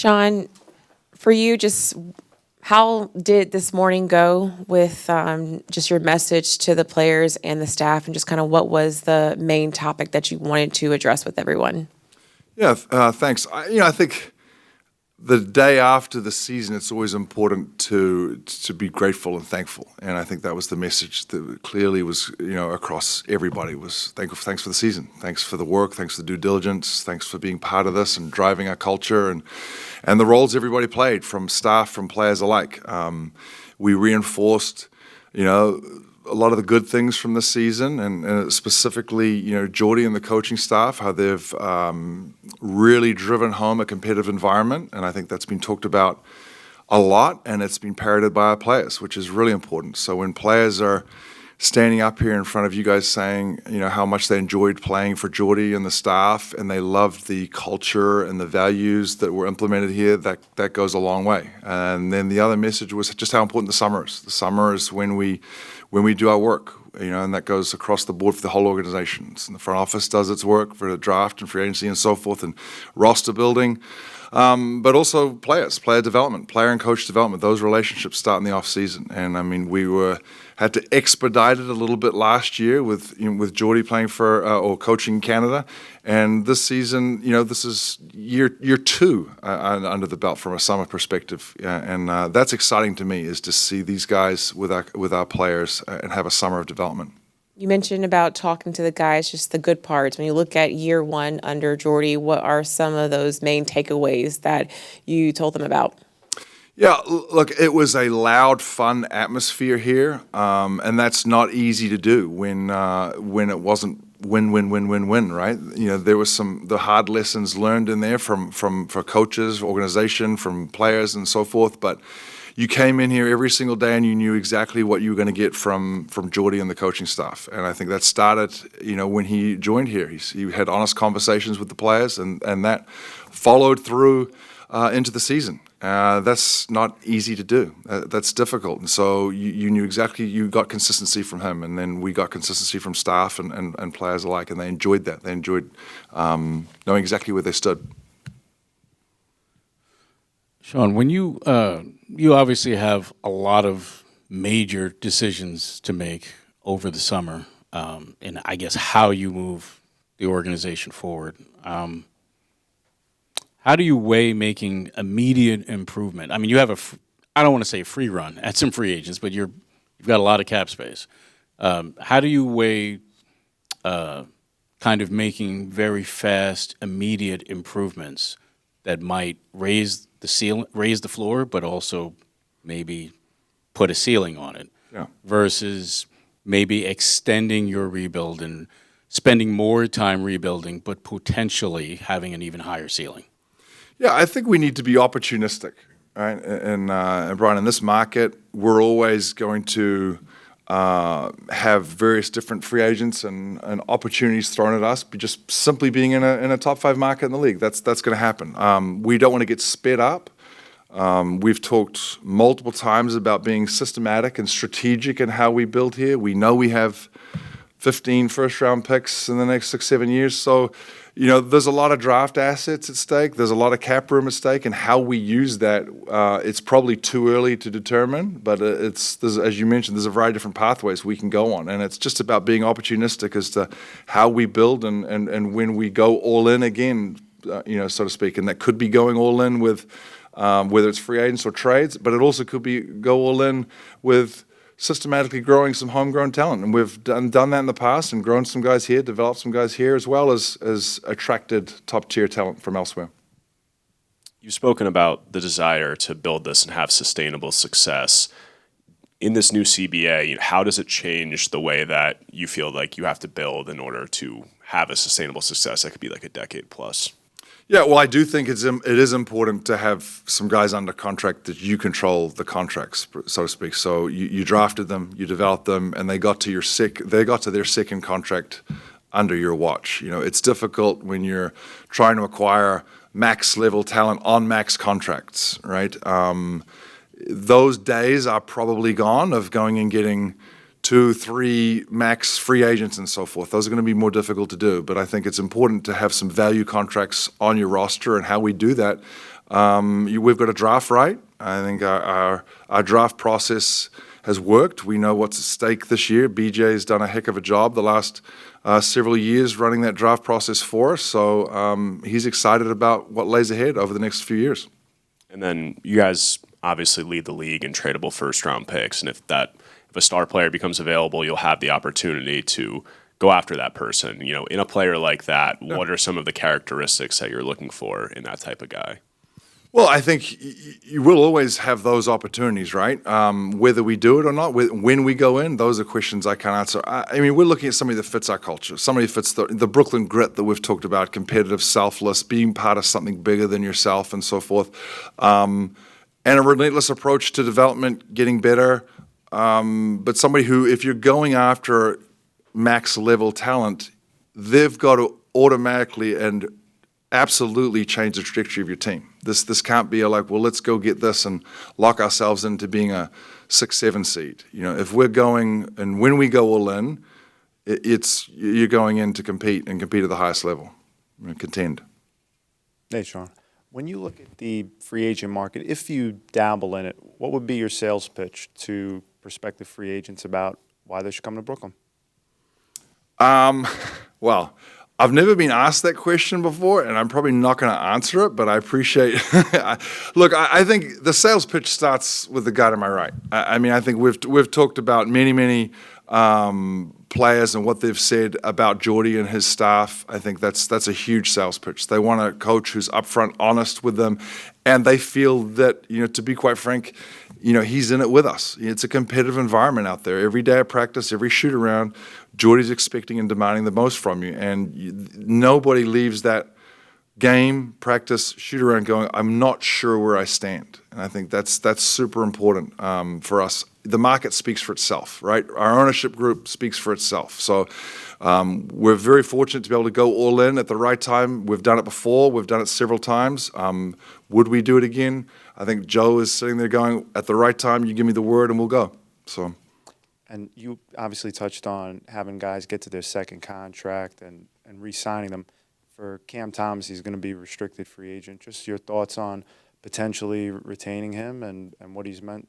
Sean, for you, just how did this morning go with just your message to the players and the staff, and just kind of what was the main topic that you wanted to address with everyone? Yeah, thanks. I think the day after the season, it's always important to be grateful and thankful, and I think that was the message that clearly was across everybody was thanks for the season, thanks for the work, thanks for the due diligence, thanks for being part of this and driving our culture and the roles everybody played, from staff, from players alike. We reinforced, a lot of the good things from this season, and specifically, Jordi and the coaching staff, how they've really driven home a competitive environment, and I think that's been talked about a lot, and it's been parroted by our players, which is really important. So when players are standing up here in front of you guys saying, how much they enjoyed playing for Jordi and the staff, and they loved the culture and the values that were implemented here, that goes a long way. And then the other message was just how important the summer is. The summer is when we do our work, and that goes across the board for the whole organization. And the front office does its work for the draft and free agency and so forth, and roster building, but also player development, player and coach development. Those relationships start in the off season, and I mean we had to expedite it a little bit last year with Jordi playing for or coaching Canada, and this season, this is year two under the belt from a summer perspective, and that's exciting to me, is to see these guys with our players and have a summer of development. You mentioned about talking to the guys, just the good parts. When you look at year one under Jordi, what are some of those main takeaways that you told them about? Yeah, look, it was a loud, fun atmosphere here, and that's not easy to do when it wasn't win, right? There was the hard lessons learned in there for coaches, organization, from players, and so forth. But you came in here every single day and you knew exactly what you were going to get from Jordi and the coaching staff. And I think that started, when he joined here. He had honest conversations with the players, and that followed through into the season. That's not easy to do. That's difficult. And so you knew exactly, you got consistency from him, and then we got consistency from staff and players alike, and they enjoyed that. They enjoyed knowing exactly where they stood. Sean, when you obviously have a lot of major decisions to make over the summer, and I guess how you move the organization forward. How do you weigh making immediate improvement? I mean, you have I don't want to say a free run at some free agents, but you've got a lot of cap space. How do you weigh kind of making very fast, immediate improvements that might raise the floor, but also maybe put a ceiling on it, versus maybe extending your rebuild and spending more time rebuilding, but potentially having an even higher ceiling? Yeah, I think we need to be opportunistic, right? And Brian, in this market, we're always going to have various different free agents and opportunities thrown at us, just simply being in a top 5 market in the league. That's going to happen. We don't want to get sped up. We've talked multiple times about being systematic and strategic in how we build here. We know we have 15 first-round picks in the next 6-7 years, so there's a lot of draft assets at stake. There's a lot of cap room at stake, and how we use that, it's probably too early to determine. But as you mentioned, there's a variety of different pathways we can go on, and it's just about being opportunistic as to how we build and when we go all in again, so to speak. And that could be going all in with whether it's free agents or trades, but it also could be go all in with systematically growing some homegrown talent, and we've done that in the past and grown some guys here, developed some guys here, as well as attracted top-tier talent from elsewhere. You've spoken about the desire to build this and have sustainable success. In this new CBA, how does it change the way that you feel like you have to build in order to have a sustainable success that could be like a decade plus? Yeah, well, I do think it is important to have some guys under contract that you control the contracts, so to speak. So you drafted them, you developed them, and they got to their second contract under your watch. It's difficult when you're trying to acquire max level talent on max contracts, right? Those days are probably gone of going and getting 2-3 max free agents and so forth. Those are going to be more difficult to do, but I think it's important to have some value contracts on your roster, and how we do that We've got a draft right. I think our draft process has worked. We know what's at stake this year. BJ's done a heck of a job the last several years running that draft process for us. So he's excited about what lays ahead over the next few years. And then you guys obviously lead the league in tradable first-round picks, and if a star player becomes available, you'll have the opportunity to go after that person. You know, in a player like that, what are some of the characteristics that you're looking for in that type of guy? Well, I think you will always have those opportunities, right? Whether we do it or not, when we go in, those are questions I can't answer. I mean, we're looking at somebody that fits our culture, somebody that fits the Brooklyn grit that we've talked about, competitive, selfless, being part of something bigger than yourself and so forth, and a relentless approach to development, getting better, but somebody who, if you're going after max level talent, they've got to automatically and absolutely change the trajectory of your team. This can't be well, let's go get this and lock ourselves into being a 6-7 seed. You know, if we're going, and when we go all in, you're going in to compete and compete at the highest level, contend. Hey, Sean. When you look at the free agent market, if you dabble in it, what would be your sales pitch to prospective free agents about why they should come to Brooklyn? Well, I've never been asked that question before, and I'm probably not going to answer it, but I appreciate Look, I think the sales pitch starts with the guy to my right. I mean, I think we've talked about many players and what they've said about Jordi and his staff. I think that's a huge sales pitch. They want a coach who's upfront, honest with them, and they feel that, to be quite frank, he's in it with us. It's a competitive environment out there. Every day of practice, every shoot around, Jordi's expecting and demanding the most from you, and nobody leaves that game, practice, shoot around going, I'm not sure where I stand. And I think that's super important for us. The market speaks for itself, right? Our ownership group speaks for itself. So we're very fortunate to be able to go all in at the right time. We've done it before. We've done it several times. Would we do it again? I think Joe is sitting there going, at the right time, you give me the word and we'll go. So. And you obviously touched on having guys get to their second contract and re-signing them. For Cam Thomas, he's going to be a restricted free agent. Just your thoughts on potentially retaining him and what he's meant,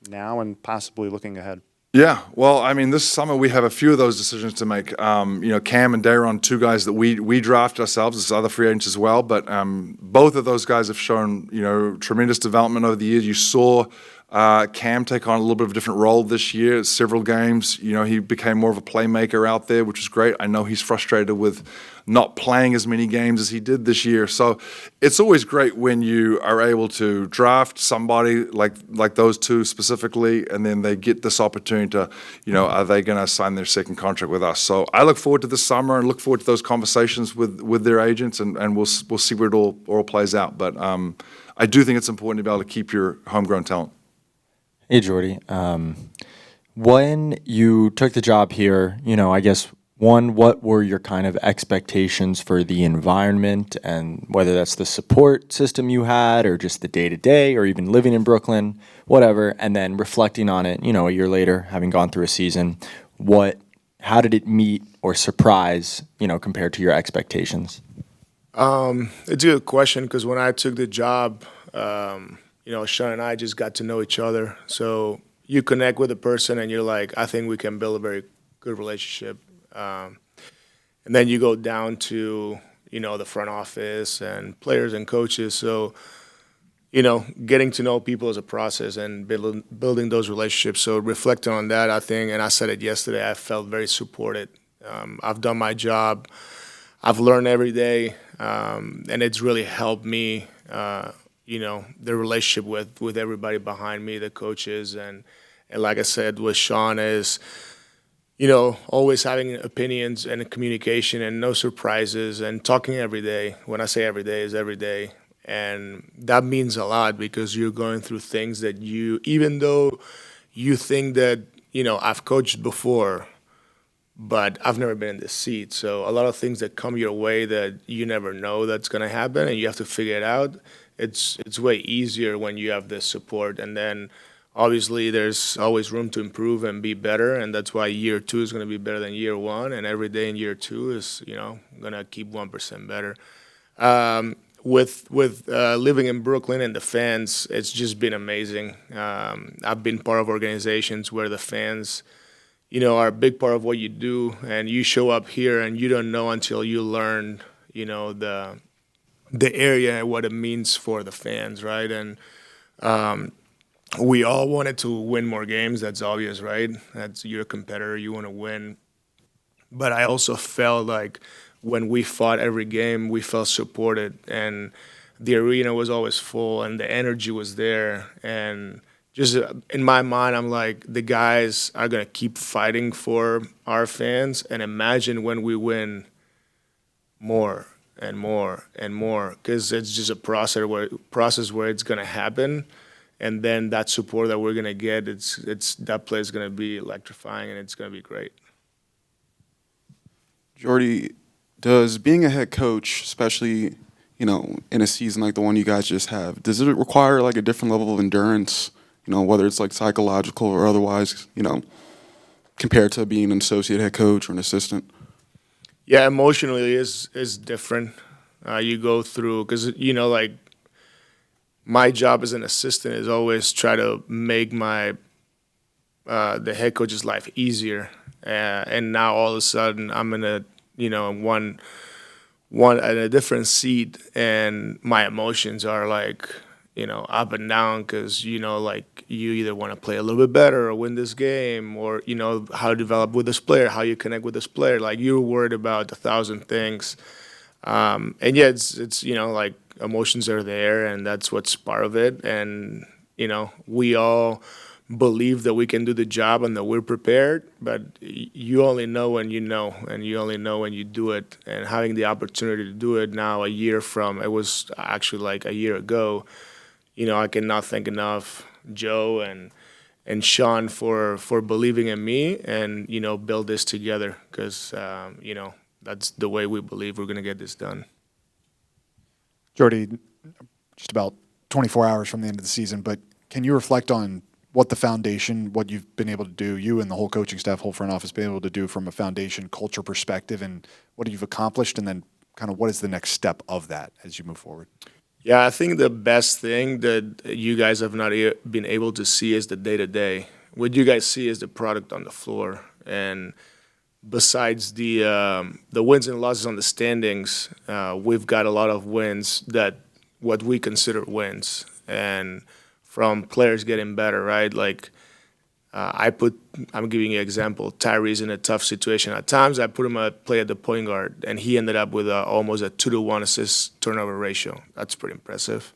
now and possibly looking ahead. Yeah, well, I mean, this summer we have a few of those decisions to make. Cam and Daron, two guys that we draft ourselves as other free agents as well, but both of those guys have shown, tremendous development over the years. You saw Cam take on a little bit of a different role this year, several games. He became more of a playmaker out there, which is great. I know he's frustrated with not playing as many games as he did this year. So it's always great when you are able to draft somebody like those two specifically, and then they get this opportunity to, are they going to sign their second contract with us? So I look forward to this summer and look forward to those conversations with their agents, and we'll see where it all plays out. But I do think it's important to be able to keep your homegrown talent. Hey, Jordi. When you took the job here, I guess, one, what were your kind of expectations for the environment, and whether that's the support system you had or just the day-to-day or even living in Brooklyn, whatever, and then reflecting on it, a year later, having gone through a season, how did it meet or surprise, compared to your expectations? It's a good question because when I took the job, Sean and I just got to know each other. So you connect with a person and you're like, I think we can build a very good relationship. And then you go down to, the front office and players and coaches. So, getting to know people is a process and building those relationships. So reflecting on that, I think, and I said it yesterday, I felt very supported. I've done my job. I've learned every day, and it's really helped me the relationship with everybody behind me, the coaches, and like I said, with Sean is, always having opinions and communication and no surprises and talking every day. When I say every day, is every day. And that means a lot because you're going through things that even though you think that, I've coached before, but I've never been in this seat. So a lot of things that come your way that you never know that's going to happen and you have to figure it out. It's way easier when you have this support. And then obviously there's always room to improve and be better. And that's why year 2 is going to be better than year 1. And every day in year 2 is, going to keep 1% better. with living in Brooklyn and the fans, it's just been amazing. I've been part of organizations where the fans, are a big part of what you do, and you show up here and you don't know until you learn, the area and what it means for the fans, right? And we all wanted to win more games. That's obvious, right? That's you're a competitor. You want to win. But I also felt like when we fought every game, we felt supported, and the arena was always full, and the energy was there. And just in my mind, I'm like, the guys are gonna keep fighting for our fans, and imagine when we win more and more and more, because it's just a process where it's gonna happen, and then that support that we're gonna get, it's that play is gonna be electrifying, and it's gonna be great. Jordi, does being a head coach, especially, in a season like the one you guys just have, does it require like a different level of endurance, whether it's like psychological or otherwise, compared to being an associate head coach or an assistant? Yeah, emotionally is different. You go through, because, like, my job as an assistant is always try to make the head coach's life easier. And now all of a sudden I'm in a one at a different seat, and my emotions are like up and down, because like you either want to play a little bit better or win this game, or how to develop with this player, how you connect with this player. Like, you're worried about 1,000 things, and yeah, it's like emotions are there, and that's what's part of it. And we all believe that we can do the job and that we're prepared, but you only know when you know, and you only know when you do it. And having the opportunity to do it now, it was actually like a year ago, I cannot thank enough Joe and Sean for believing in me and build this together, because that's the way we believe we're going to get this done. Jordi, just about 24 hours from the end of the season, but can you reflect on what the foundation, what you've been able to do, you and the whole coaching staff, whole front office, been able to do from a foundation culture perspective, and what you've accomplished, and then kind of what is the next step of that as you move forward? Yeah, I think the best thing that you guys have not been able to see is the day-to-day. What you guys see is the product on the floor. And besides the wins and losses on the standings, we've got a lot of wins that what we consider wins. And from players getting better, right? Like, I'm giving you an example. Tyree's in a tough situation. At times, I put him play at the point guard, and he ended up with almost a 2-to-1 assist turnover ratio. That's pretty impressive.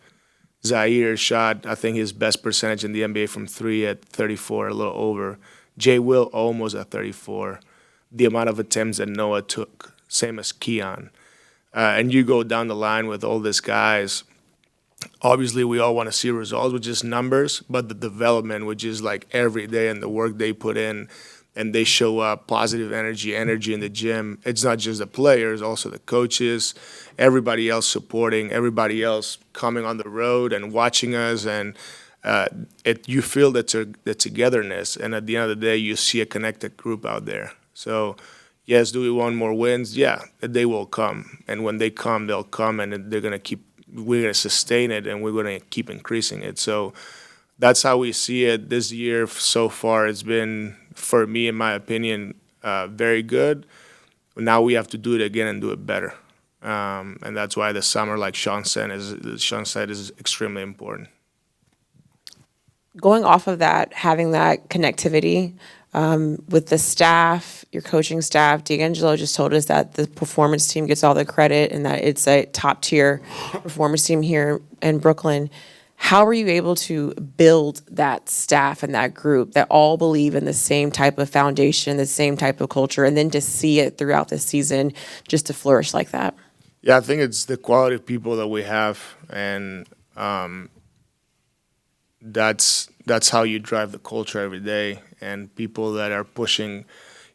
Zaire shot, I think, his best percentage in the NBA from three at 34, a little over. Jay Will almost at 34. The amount of attempts that Noah took, same as Keon. And you go down the line with all these guys. Obviously, we all want to see results, which is numbers, but the development, which is like every day, and the work they put in, and they show up, positive energy in the gym. It's not just the players, also the coaches, everybody else supporting, everybody else coming on the road and watching us, and you feel the togetherness, and at the end of the day, you see a connected group out there. So, yes, do we want more wins? Yeah, they will come, and when they come, they'll come, and they're going to we're going to sustain it, and we're going to keep increasing it. So that's how we see it this year so far. It's been, for me, in my opinion, very good. Now we have to do it again and do it better. And that's why the summer, like Sean said, is extremely important. Going off of that, having that connectivity with the staff, your coaching staff, D'Angelo just told us that the performance team gets all the credit and that it's a top-tier performance team here in Brooklyn. How were you able to build that staff and that group that all believe in the same type of foundation, the same type of culture, and then to see it throughout the season just to flourish like that? Yeah, I think it's the quality of people that we have, and that's how you drive the culture every day, and people that are pushing,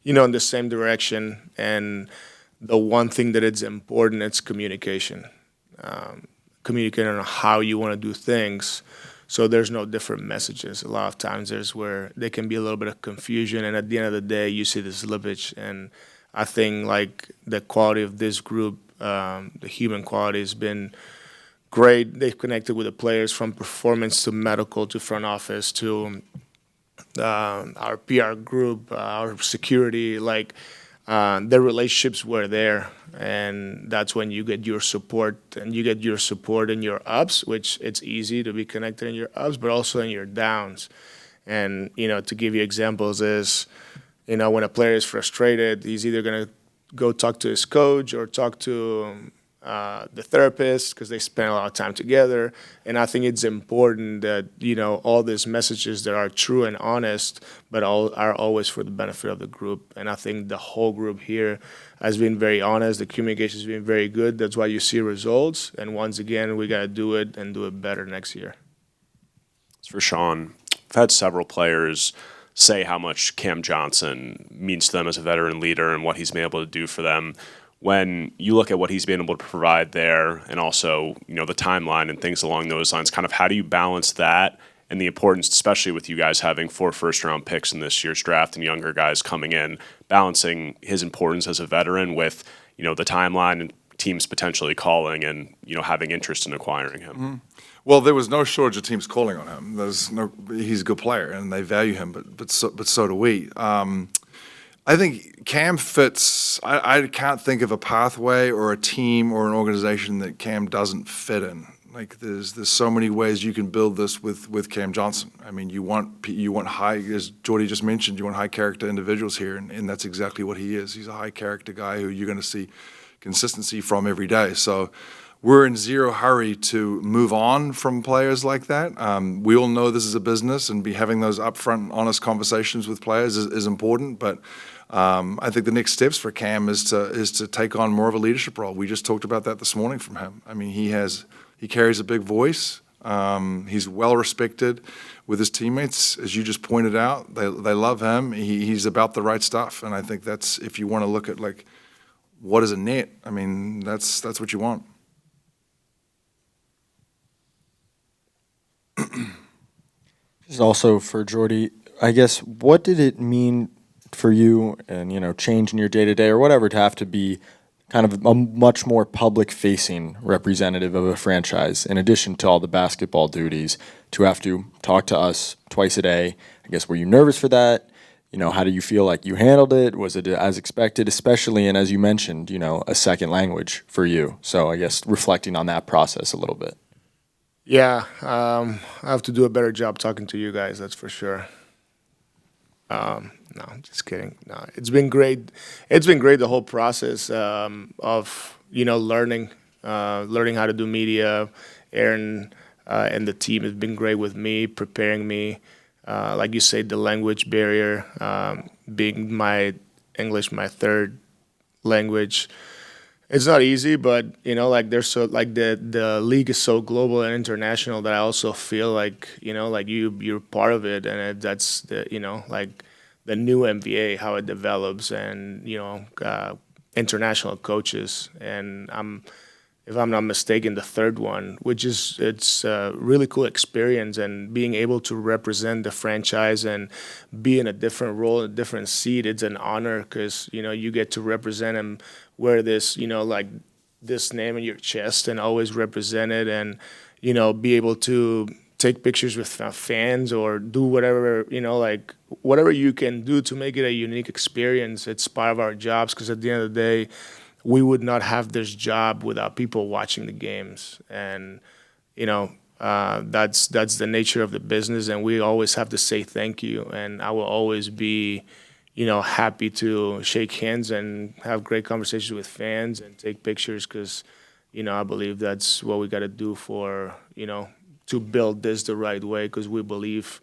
in the same direction. And the one thing that is important, it's communication. Communicating on how you want to do things, so there's no different messages. A lot of times there's where there can be a little bit of confusion, and at the end of the day, you see the slippage. And I think, like, the quality of this group, the human quality has been great. They've connected with the players from performance to medical to front office to our PR group, our security. Like the relationships were there, and that's when you get your support, and you get your support in your ups, which it's easy to be connected in your ups, but also in your downs. And to give you examples is, when a player is frustrated, he's either gonna go talk to his coach or talk to the therapist because they spend a lot of time together. And I think it's important that, all these messages that are true and honest, but are always for the benefit of the group. And I think the whole group here has been very honest. The communication has been very good. That's why you see results. And once again, we got to do it and do it better next year. As for Sean, I've had several players say how much Cam Johnson means to them as a veteran leader and what he's been able to do for them. When you look at what he's been able to provide there and also, the timeline and things along those lines, kind of how do you balance that and the importance, especially with you guys having 4 first-round picks in this year's draft and younger guys coming in, balancing his importance as a veteran with, the timeline and teams potentially calling and, having interest in acquiring him? Mm-hmm. Well, there was no shortage of teams calling on him. He's a good player, and they value him, but so do we. I think Cam fits. I can't think of a pathway or a team or an organization that Cam doesn't fit in. Like there's so many ways you can build this with Cam Johnson. I mean, you want high, as Jordi just mentioned, you want high character individuals here, and that's exactly what he is. He's a high character guy who you're going to see consistency from every day. So we're in zero hurry to move on from players like that. We all know this is a business, and having those upfront, honest conversations with players is important. But I think the next steps for Cam is to take on more of a leadership role. We just talked about that this morning from him. I mean, he carries a big voice. He's well respected with his teammates, as you just pointed out. They love him. He's about the right stuff, and I think that's, if you want to look at like what is a net, I mean, that's what you want. Just also for Jordi, I guess, what did it mean for you and, change in your day-to-day or whatever to have to be kind of a much more public-facing representative of a franchise, in addition to all the basketball duties, to have to talk to us twice a day? I guess, were you nervous for that? How do you feel like you handled it? Was it as expected, especially, and as you mentioned, a second language for you? So I guess reflecting on that process a little bit. Yeah, I have to do a better job talking to you guys, that's for sure. No, I'm just kidding. No, it's been great. It's been great, the whole process of, learning how to do media. Aaron and the team has been great with me, preparing me. Like you said, the language barrier, being my English my third language. It's not easy, but there's so the league is so global and international that I also feel like you're part of it, and that's the the new NBA, how it develops, and international coaches, and if I'm not mistaken, the third one, which is it's a really cool experience, and being able to represent the franchise and be in a different role, a different seat, it's an honor because you get to represent them. Wear this, this name in your chest and always represent it, and be able to take pictures with fans or do whatever whatever you can do to make it a unique experience. It's part of our jobs, because at the end of the day, we would not have this job without people watching the games, and that's the nature of the business, and we always have to say thank you, and I will always be happy to shake hands and have great conversations with fans and take pictures, because, I believe that's what we got to do for, to build this the right way, because we believe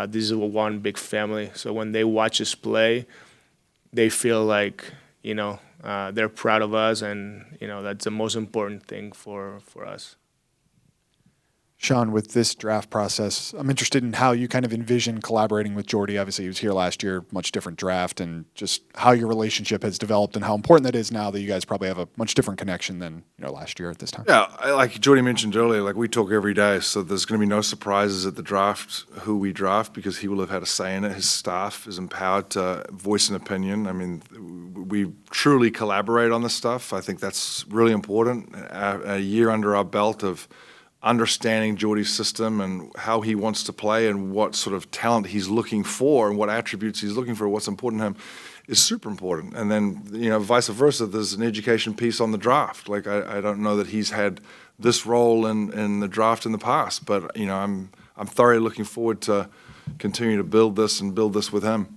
this is one big family. So when they watch us play, they feel like, they're proud of us, and, that's the most important thing for us. Sean, with this draft process, I'm interested in how you kind of envision collaborating with Jordi. Obviously, he was here last year, much different draft, and just how your relationship has developed and how important that is now that you guys probably have a much different connection than last year at this time. Yeah, like Jordi mentioned earlier, we talk every day, so there's going to be no surprises at the draft who we draft, because he will have had a say in it. His staff is empowered to voice an opinion. I mean, we truly collaborate on this stuff. I think that's really important. A year under our belt of understanding Jordi's system and how he wants to play and what sort of talent he's looking for and what attributes he's looking for, what's important to him, is super important. And then, vice versa, there's an education piece on the draft. Like, I don't know that he's had this role in the draft in the past, but, I'm thoroughly looking forward to continue to build this with him.